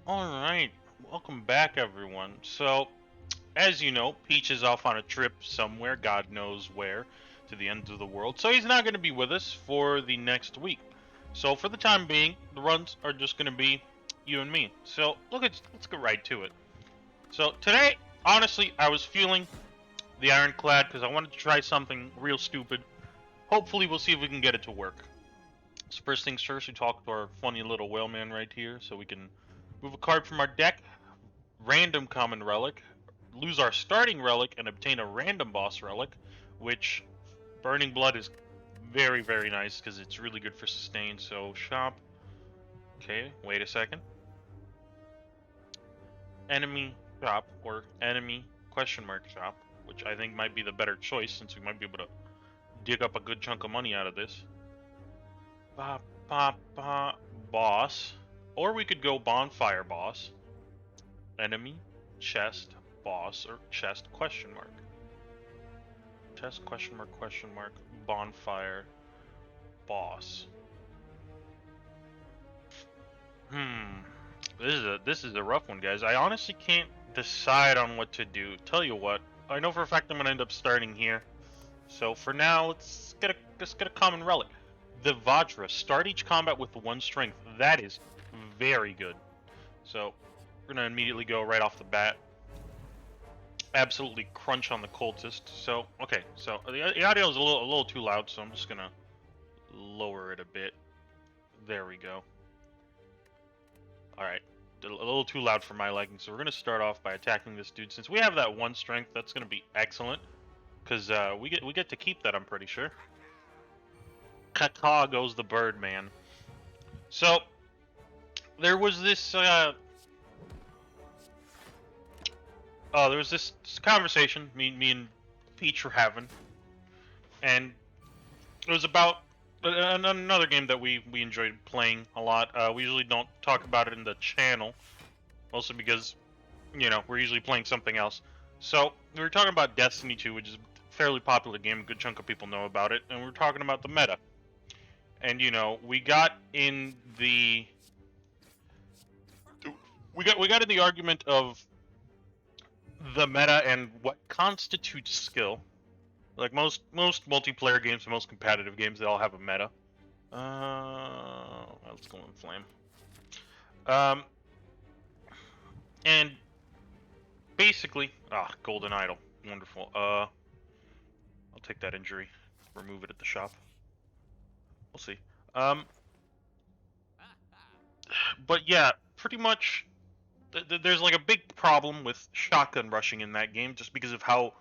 Alright, welcome back everyone. So, as you know, Peach is off on a trip somewhere, God knows where, to the end of the world. So he's not going to be with us for the next week. So for the time being, the runs are just going to be you and me. So let's get right to it. So today, honestly, I was feeling the Ironclad because I wanted to try something real stupid. Hopefully we'll see if we can get it to work. So first things first, we talk to our funny little whaleman right here so we can move a card from our deck, random common relic, lose our starting relic, and obtain a random boss relic, which Burning Blood is very, very nice because it's really good for sustain. So, shop. Okay, wait a second. Enemy shop, or enemy question mark shop, which I think might be the better choice since we might be able to dig up a good chunk of money out of this. Ba, ba, ba, boss. Or we could go bonfire boss. Enemy, chest, boss, or chest question mark. Chest question mark bonfire boss. This is a rough one, guys. I honestly can't decide on what to do. Tell you what, I know for a fact I'm gonna end up starting here. So for now, let's get a common relic. The Vajra. Start each combat with 1 strength. That is very good. So we're gonna immediately go right off the bat. Absolutely crunch on the cultist. So okay, so the audio is a little too loud, so I'm just gonna lower it a bit. There we go. All right, a little too loud for my liking. So we're gonna start off by attacking this dude. Since we have that 1 strength, that's gonna be excellent, because we get to keep that. I'm pretty sure. Kaka goes the Birdman. So there was this there was this conversation me and Peach were having, and it was about another game that we enjoyed playing a lot. We usually don't talk about it in the channel, mostly because, you know, we're usually playing something else. So we were talking about Destiny 2, which is a fairly popular game. A good chunk of people know about it, and we were talking about the meta. And you know, we got in the argument of the meta and what constitutes skill. Like most multiplayer games, most competitive games, they all have a meta. Let's go in flame. Um, and basically, golden idol, wonderful. I'll take that injury, remove it at the shop. We'll see. But yeah, pretty much, there's like a big problem with shotgun rushing in that game, just because of how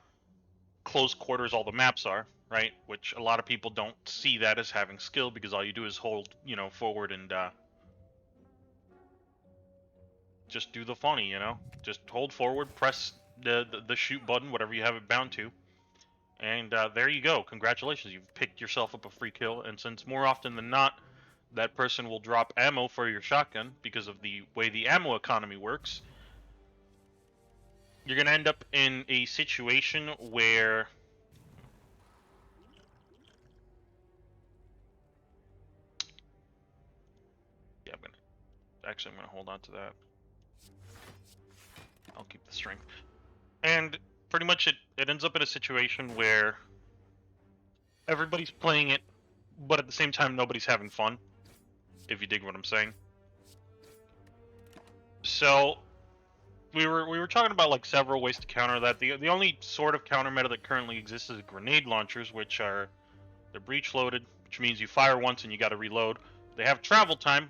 close quarters all the maps are, right? Which a lot of people don't see that as having skill, because all you do is hold, you know, forward and just do the funny, you know? Just hold forward, press the shoot button, whatever you have it bound to, and there you go. Congratulations, you've picked yourself up a free kill. And since more often than not, that person will drop ammo for your shotgun because of the way the ammo economy works, you're gonna end up in a situation where I'm gonna hold on to that. I'll keep the strength. And pretty much it ends up in a situation where everybody's playing it, but at the same time nobody's having fun, if you dig what I'm saying. So we were talking about like several ways to counter that. The only sort of counter meta that currently exists is grenade launchers, which are they're breech loaded, which means you fire once and you got to reload. They have travel time,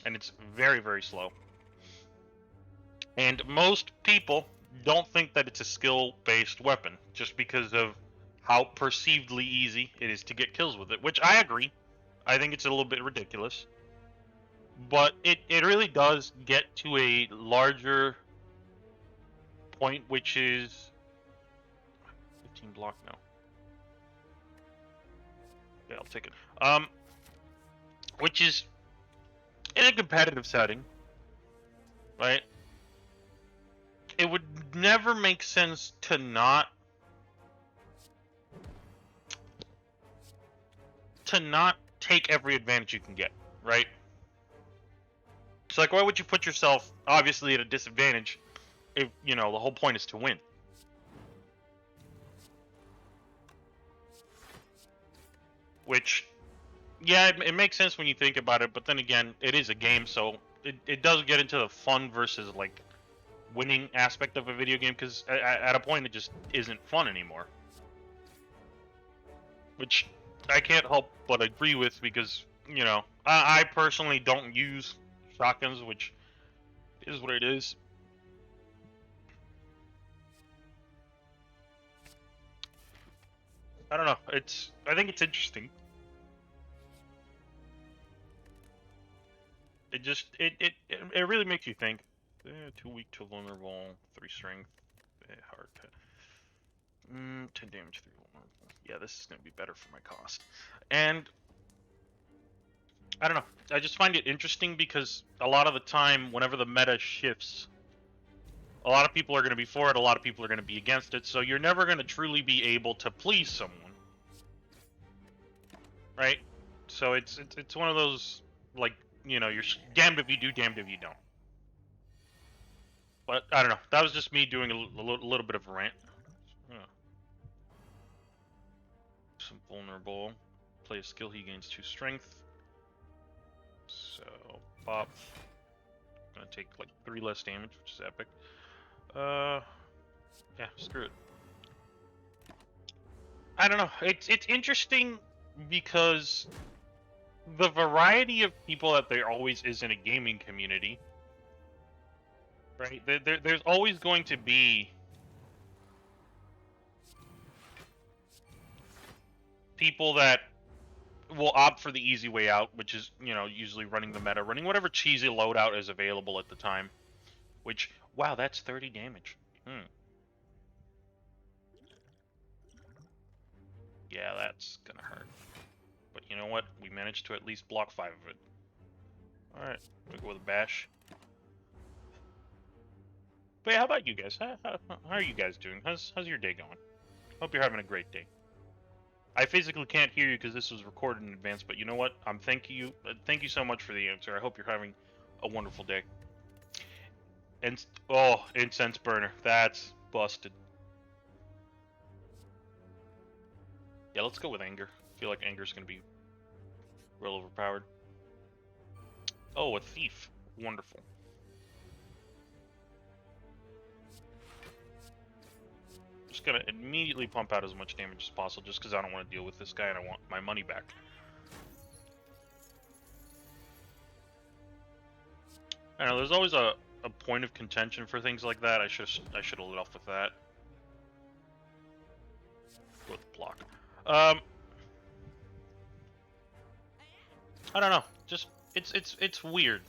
and it's very, very slow. And most people don't think that it's a skill-based weapon, just because of how perceivedly easy it is to get kills with it, which I agree. I think it's a little bit ridiculous. But it really does get to a larger point, which is 15 block now. Yeah, I'll take it. Which is in a competitive setting, right? It would never make sense to not take every advantage you can get, right? It's like, why would you put yourself obviously at a disadvantage if, you know, the whole point is to win? Which, yeah, it makes sense when you think about it, but then again, it is a game, so it does get into the fun versus, like, winning aspect of a video game, because at a point it just isn't fun anymore. Which I can't help but agree with, because, you know, I personally don't use shotguns, which is what it is. I don't know. I think it's interesting. It really makes you think. Too weak to vulnerable, 3 strength, hard. 10 damage, 3 vulnerable. Yeah, this is gonna be better for my cost. And I don't know. I just find it interesting because a lot of the time, whenever the meta shifts, a lot of people are going to be for it, a lot of people are going to be against it, so you're never going to truly be able to please someone. Right? So it's one of those, like, you know, you're damned if you do, damned if you don't. But I don't know. That was just me doing a little bit of a rant. Some vulnerable. Play a skill, he gains 2 strength. So, pop. Gonna take like 3 less damage, which is epic. Yeah, screw it. I don't know. It's interesting because the variety of people that there always is in a gaming community, right? There's always going to be people that will opt for the easy way out, which is, you know, usually running the meta, running whatever cheesy loadout is available at the time. Which, wow, that's 30 damage. Yeah, that's gonna hurt. But you know what? We managed to at least block 5 of it. Alright, we go with a bash. But yeah, how about you guys? How are you guys doing? How's your day going? Hope you're having a great day. I physically can't hear you because this was recorded in advance, but you know what? Thank you so much for the answer. I hope you're having a wonderful day. And oh, incense burner, that's busted. Yeah, let's go with anger. I feel like anger's gonna be real overpowered. Oh, a thief, wonderful. Just gonna immediately pump out as much damage as possible, just because I don't want to deal with this guy and I want my money back. I know there's always a point of contention for things like that. I should have lit off with that. With the block. I don't know. Just it's weird.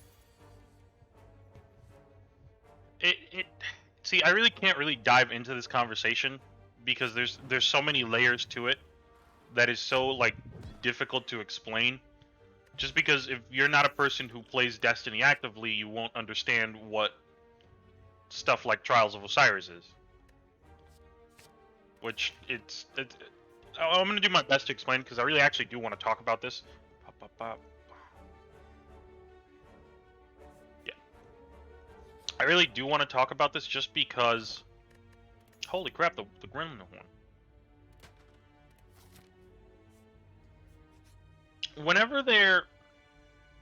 See, I really can't really dive into this conversation because there's so many layers to it that is so, like, difficult to explain. Just because if you're not a person who plays Destiny actively, you won't understand what stuff like Trials of Osiris is. Which I'm gonna do my best to explain because I really actually do want to talk about this. Pop, pop, pop. Yeah, I really do want to talk about this just because. Holy crap! The gremlin horn. Whenever they're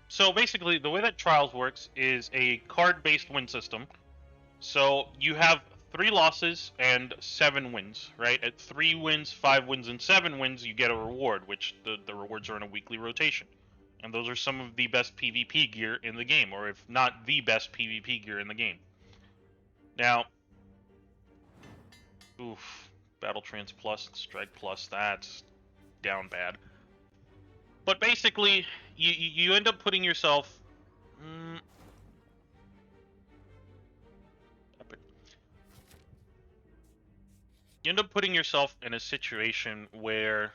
so basically the way that Trials works is a card-based win system. So you have 3 losses and 7 wins, right? At 3 wins, 5 wins, and 7 wins, you get a reward, which the rewards are in a weekly rotation. And those are some of the best PvP gear in the game, or if not the best PvP gear in the game. Now, oof, Battle Trance Plus, Strike Plus, that's down bad. But basically, you end up putting yourself. You end up putting yourself in a situation where,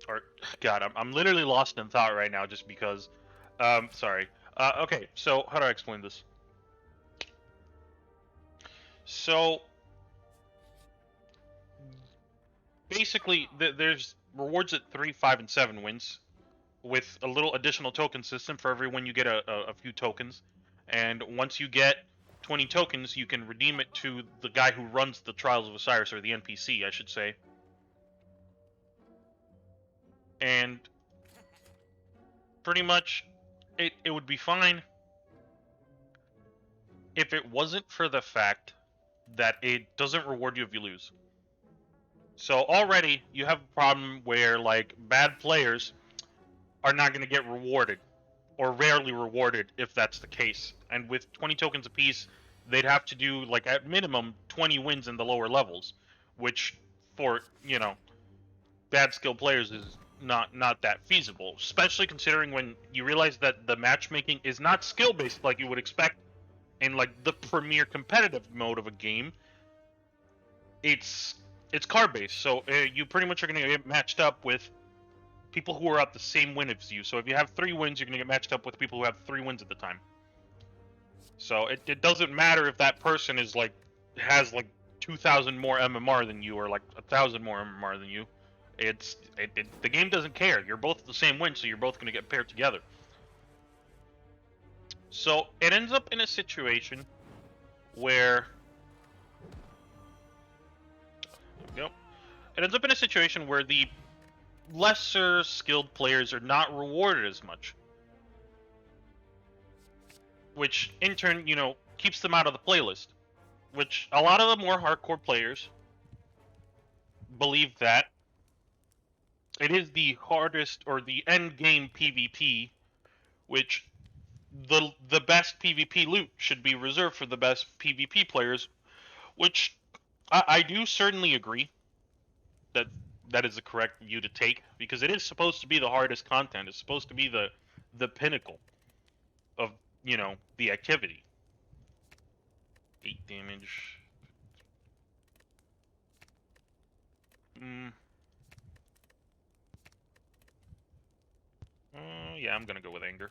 or God, I'm literally lost in thought right now just because. Sorry. Okay, so how do I explain this? So basically, there's rewards at 3, 5, and 7 wins. with a little additional token system. For everyone, you get a few tokens, and once you get 20 tokens, you can redeem it to the guy who runs the Trials of Osiris, or the NPC, I should say. And pretty much, it would be fine if it wasn't for the fact that it doesn't reward you if you lose. So already, you have a problem where, like, bad players are not going to get rewarded, or rarely rewarded if that's the case. And with 20 tokens apiece, they'd have to do, like, at minimum 20 wins in the lower levels, which for, you know, bad skill players is not that feasible, especially considering when you realize that the matchmaking is not skill based like you would expect in, like, the premier competitive mode of a game. It's card based, so you pretty much are going to get matched up with people who are at the same win as you. So if you have 3 wins, you're going to get matched up with people who have 3 wins at the time. So it doesn't matter if that person is like has like 2,000 more MMR than you, or like 1,000 more MMR than you. The game doesn't care. You're both the same win, so you're both going to get paired together. So it ends up in a situation where it ends up in a situation where the lesser skilled players are not rewarded as much, which in turn, you know, keeps them out of the playlist. Which a lot of the more hardcore players believe that it is the hardest, or the end game PvP, which the best PvP loot should be reserved for the best PvP players, which I do certainly agree that that is the correct view to take, because it is supposed to be the hardest content. It's supposed to be the pinnacle of, you know, the activity. 8 damage. Yeah, I'm gonna go with anger.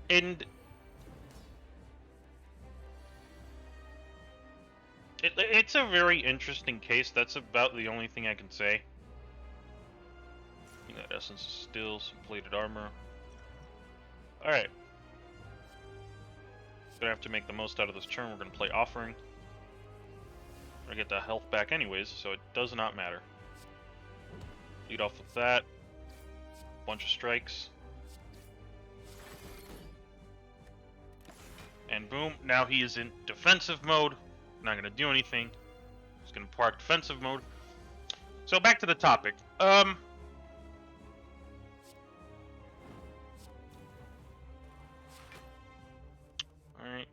And it's a very interesting case. That's about the only thing I can say. You got essence of steel, some plated armor. Alright. Gonna have to make the most out of this turn. We're gonna play offering. We're gonna get the health back anyways, so it does not matter. Lead off with that. Bunch of strikes. And boom, now he is in defensive mode. Not gonna do anything. He's gonna park defensive mode. So back to the topic. Alright,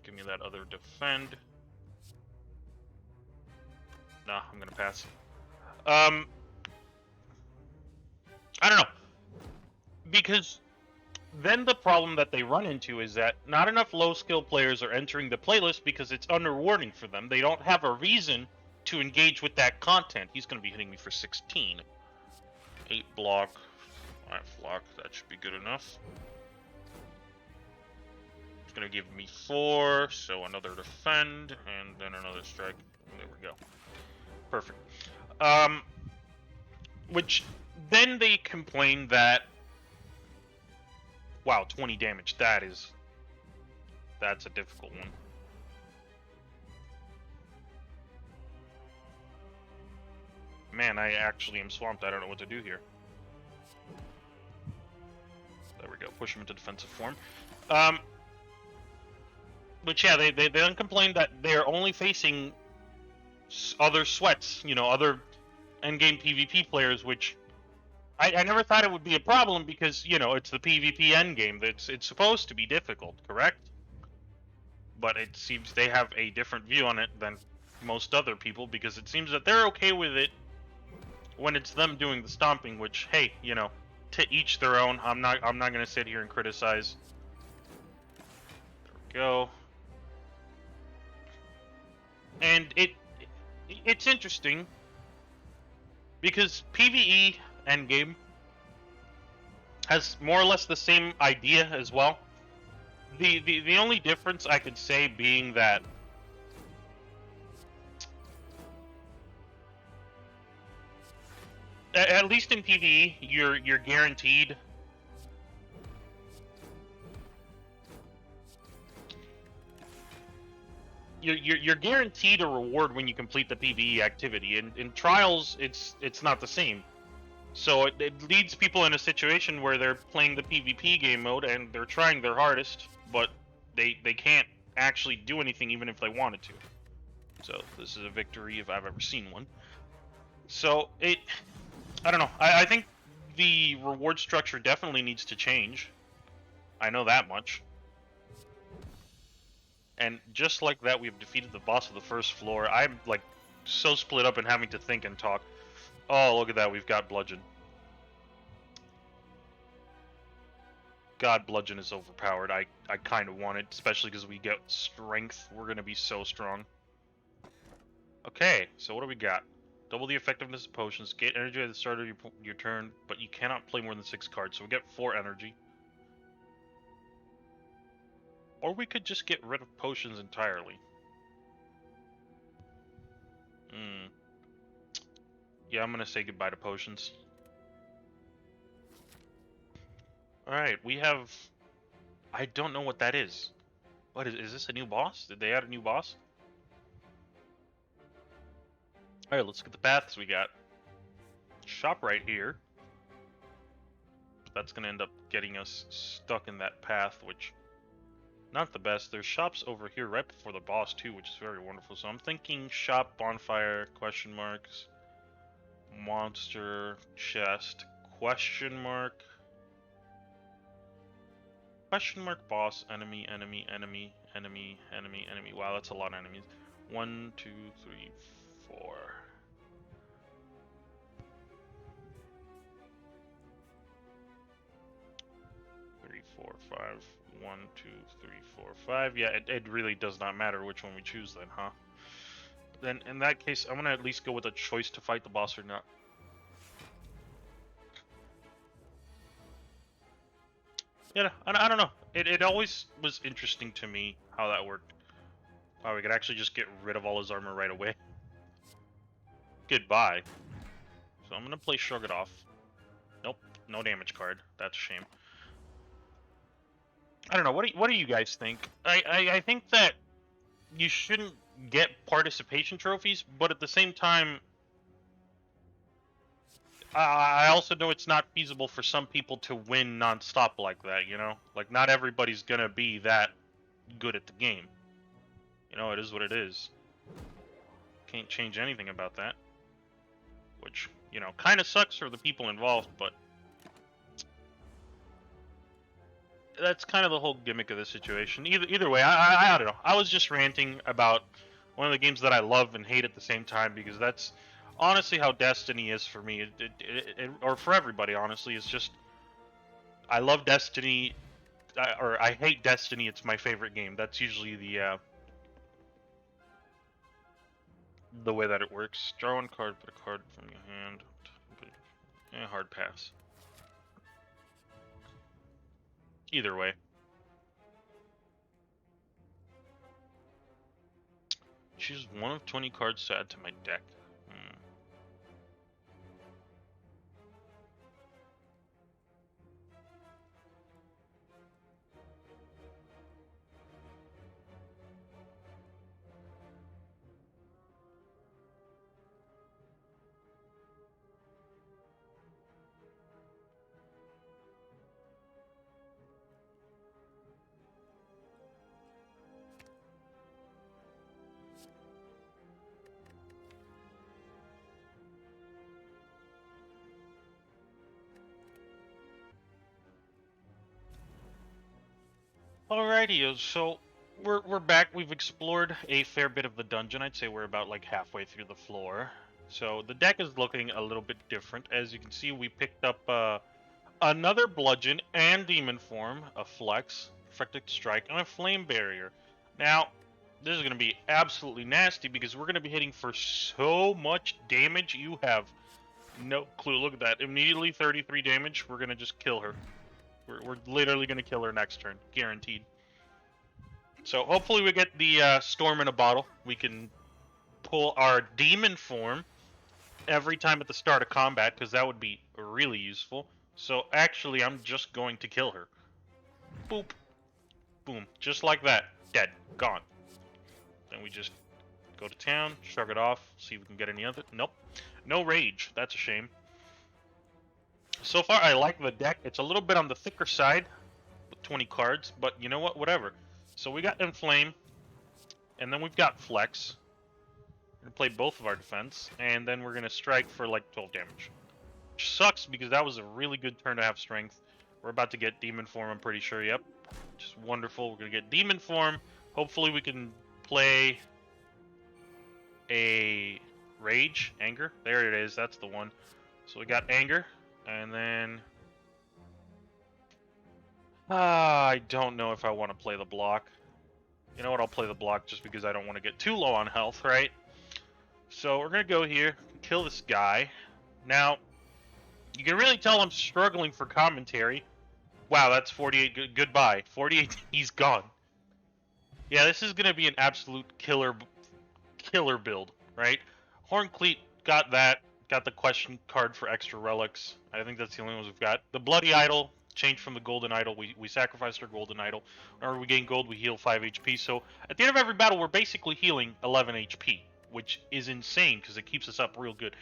give me that other defend. Nah, I'm gonna pass. I don't know. Because then the problem that they run into is that not enough low skill players are entering the playlist because it's unrewarding for them. They don't have a reason to engage with that content. He's going to be hitting me for 16. 8 block, 5 block, that should be good enough. It's going to give me 4, so another defend, and then another strike. There we go. Perfect. Which, then they complain that, wow, 20 damage, that's a difficult one. Man, I actually am swamped. I don't know what to do here. There we go. Push him into defensive form. But yeah, they then complain that they're only facing other sweats, you know, other endgame PvP players, which I never thought it would be a problem because, you know, it's the PvP endgame. It's supposed to be difficult, correct? But it seems they have a different view on it than most other people, because it seems that they're okay with it when it's them doing the stomping, which, hey, you know, to each their own. I'm not going to sit here and criticize. There we go. And it's interesting because PvE endgame has more or less the same idea as well. The only difference I could say being that at least in PvE, you're guaranteed. You're guaranteed a reward when you complete the PvE activity. In trials, it's not the same. So it leads people in a situation where they're playing the PvP game mode and they're trying their hardest, but they can't actually do anything even if they wanted to. So this is a victory if I've ever seen one. So I don't know. I think the reward structure definitely needs to change. I know that much. And just like that, we've defeated the boss of the first floor. I'm like so split up and having to think and talk. Oh, look at that. We've got Bludgeon. God, Bludgeon is overpowered. I kind of want it, especially because we get Strength. We're going to be so strong. Okay, so what do we got? Double the effectiveness of potions. Get energy at the start of your turn, but you cannot play more than 6 cards, so we get 4 energy. Or we could just get rid of potions entirely. Yeah, I'm going to say goodbye to potions. Alright, we have... I don't know what that is. What is this a new boss? Did they add a new boss? Alright, let's get the paths we got. Shop right here. That's going to end up getting us stuck in that path, which... not the best. There's shops over here right before the boss too, which is very wonderful. So I'm thinking shop, bonfire, question marks, monster, chest, question mark, boss, enemy, enemy, enemy, enemy, enemy, enemy. Wow, that's a lot of enemies. 1, 2, 3, 4. 3, 4, 5. 1, 2, 3, 4, 5. Yeah, it really does not matter which one we choose then, huh? Then in that case, I'm gonna at least go with a choice to fight the boss or not. Yeah, I don't know. It always was interesting to me how that worked. Oh, we could actually just get rid of all his armor right away. Goodbye. So I'm gonna play Shrug It Off. Nope, no damage card. That's a shame. I don't know. What do you guys think? I think that you shouldn't get participation trophies, but at the same time, I also know it's not feasible for some people to win non-stop like that. You know, like not everybody's gonna be that good at the game. You know, it is what it is. Can't change anything about that. Which, you know, kind of sucks for the people involved, but that's kind of the whole gimmick of the situation. Either way, I don't know. I was just ranting about one of the games that I love and hate at the same time, because that's honestly how Destiny is for me, or for everybody. Honestly, it's just I love Destiny, or I hate Destiny. It's my favorite game. That's usually the way that it works. Draw 1 card, put a card from your hand. Hard pass. Either way. Choose one of 20 cards to add to my deck. Alrighty, so we're back. We've explored a fair bit of the dungeon. I'd say we're about like halfway through the floor. So the deck is looking a little bit different. As you can see, we picked up another bludgeon and demon form, a flex, perfected strike, and a flame barrier. Now, this is going to be absolutely nasty because we're going to be hitting for so much damage. You have no clue. Look at that. Immediately 33 damage. We're going to just kill her. We're literally going to kill her next turn. Guaranteed. So hopefully we get the storm in a bottle. We can pull our demon form. every time at the start of combat, because that would be really useful. So actually, I'm just going to kill her. Boop. Boom. Just like that. Dead. Gone. Then we just go to town, shrug it off, see if we can get any other. Nope. No rage. That's a shame. So far, I like the deck. It's a little bit on the thicker side with 20 cards, but you know what? Whatever. So we got Inflame, and then we've got Flex. We're going to play both of our defense, and then we're going to strike for like 12 damage. Which sucks because that was a really good turn to have strength. We're about to get Demon Form, I'm pretty sure. Yep. Just wonderful. We're going to get Demon Form. Hopefully we can play a Rage, Anger. There it is. That's the one. So we got Anger, and then I don't know if I want to play the block. You know what? I'll play the block just because I don't want to get too low on health, right? So we're gonna go here, kill this guy. Now, you can really tell I'm struggling for commentary. Wow, that's 48. Goodbye. 48. He's gone. Yeah, this is gonna be an absolute killer build, right? Horncleat got that. Got the question card for extra relics. I think that's the only ones we've got. The Bloody Idol changed from the Golden Idol. We sacrificed our Golden Idol. Whenever we gain gold, we heal 5 HP. So at the end of every battle, we're basically healing 11 HP, which is insane because it keeps us up real good.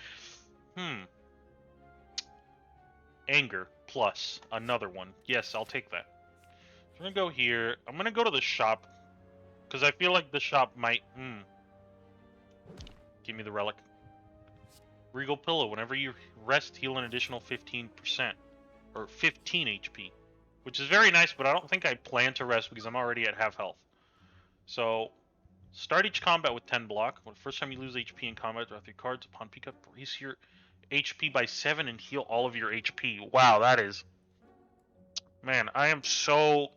Anger plus another one. Yes, I'll take that. So I'm gonna go here. I'm gonna go to the shop because I feel like the shop might. Give me the relic. Regal Pillow. Whenever you rest, heal an additional 15%. Or 15 HP. Which is very nice, but I don't think I plan to rest because I'm already at half health. So, start each combat with 10 block. When the first time you lose HP in combat, draw 3 cards. Upon pick up, raise your HP by 7 and heal all of your HP. Wow, that is... Man, I am so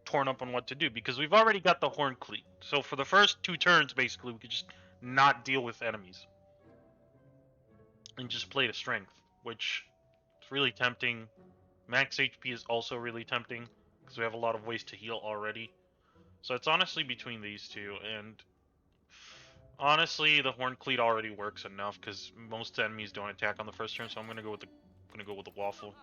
torn up on what to do because we've already got the Horncleat. So for the first 2 turns, basically, we could just not deal with enemies. And just play to strength, which is really tempting. Max HP is also really tempting because we have a lot of ways to heal already. So it's honestly between these two, and honestly, the Horncleat already works enough because most enemies don't attack on the first turn. So I'm gonna go with the Waffle.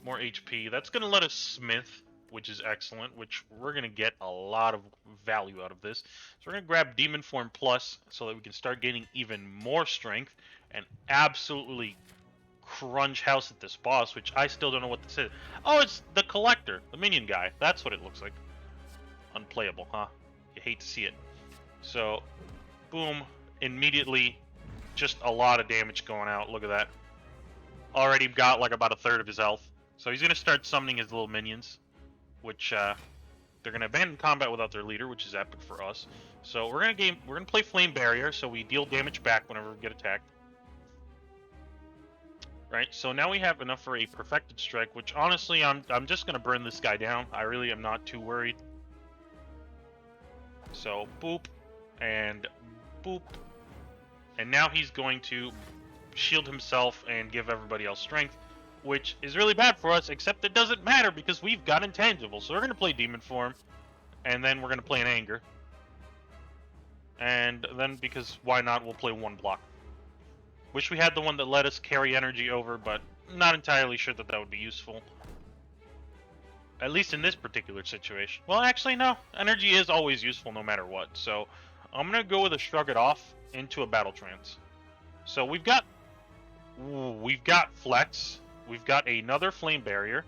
More HP. That's gonna let us smith, which is excellent. Which we're gonna get a lot of value out of this. So we're gonna grab Demon Form Plus so that we can start gaining even more strength and absolutely crunch house at this boss, which I still don't know what this is. Oh, it's the Collector, the minion guy. That's what it looks like. Unplayable, huh? You hate to see it. So, boom, immediately, just a lot of damage going out. Look at that. Already got like about a third of his health. So he's gonna start summoning his little minions, which they're gonna abandon combat without their leader, which is epic for us. So we're gonna play Flame Barrier, so we deal damage back whenever we get attacked. Right, so now we have enough for a Perfected Strike, which honestly, I'm just gonna burn this guy down. I really am not too worried. So boop, and boop, and now he's going to shield himself and give everybody else strength, which is really bad for us. Except it doesn't matter because we've got Intangible. So we're gonna play Demon Form, and then we're gonna play an Anger, and then because why not? We'll play 1 block. Wish we had the one that let us carry energy over, but not entirely sure that would be useful. At least in this particular situation. Well, actually, no. Energy is always useful no matter what. So, I'm going to go with a Shrug It Off into a Battle Trance. So, we've got Flex. We've got another Flame Barrier.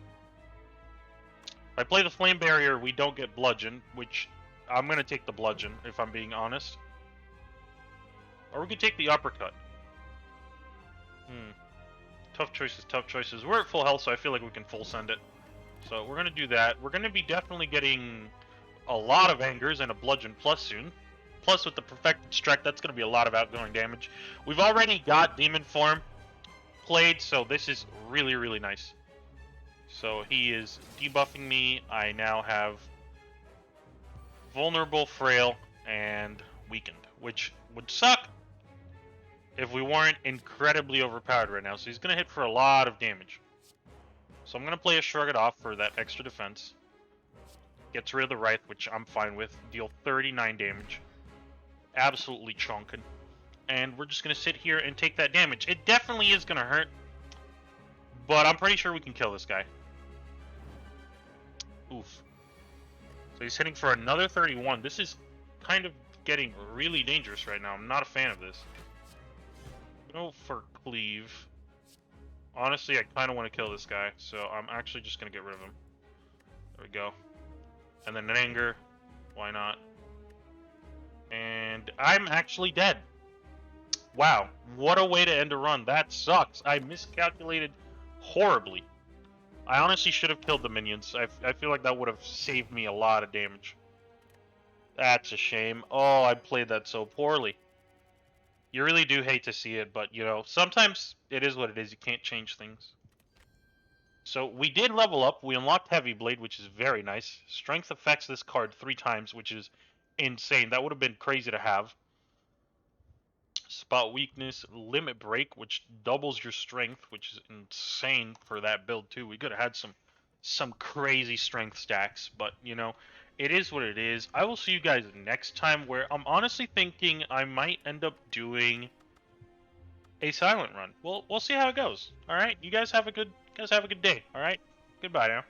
If I play the Flame Barrier, we don't get Bludgeon, which I'm going to take the Bludgeon, if I'm being honest. Or we could take the Uppercut. Tough choices. We're at full health, so I feel like we can full send it. So we're going to do that. We're going to be definitely getting a lot of Angers and a Bludgeon Plus soon. Plus with the Perfected Strike, that's going to be a lot of outgoing damage. We've already got Demon Form played, so this is really, really nice. So he is debuffing me. I now have Vulnerable, Frail, and Weakened, which would suck if we weren't incredibly overpowered right now. So he's going to hit for a lot of damage. So I'm going to play a Shrug It Off for that extra defense. Gets rid of the Wraith, which I'm fine with. Deal 39 damage. Absolutely chonkin'. and we're just going to sit here and take that damage. It definitely is going to hurt, but I'm pretty sure we can kill this guy. Oof. So he's hitting for another 31. This is kind of getting really dangerous right now. I'm not a fan of this. Go for cleave. Honestly, I kind of want to kill this guy, so I'm actually just going to get rid of him. There we go. And then an anger. Why not? And I'm actually dead. Wow, what a way to end a run. That sucks. I miscalculated horribly. I honestly should have killed the minions. I feel like that would have saved me a lot of damage. That's a shame. Oh, I played that so poorly. You really do hate to see it, but, you know, sometimes it is what it is. You can't change things. So we did level up. We unlocked Heavy Blade, which is very nice. Strength affects this card 3 times, which is insane. That would have been crazy to have. Spot Weakness, Limit Break, which doubles your strength, which is insane for that build too. We could have had some crazy strength stacks, but you know, it is what it is. I will see you guys next time, where I'm honestly thinking I might end up doing a silent run. We'll see how it goes. All right, you guys have a good day. All right, goodbye now.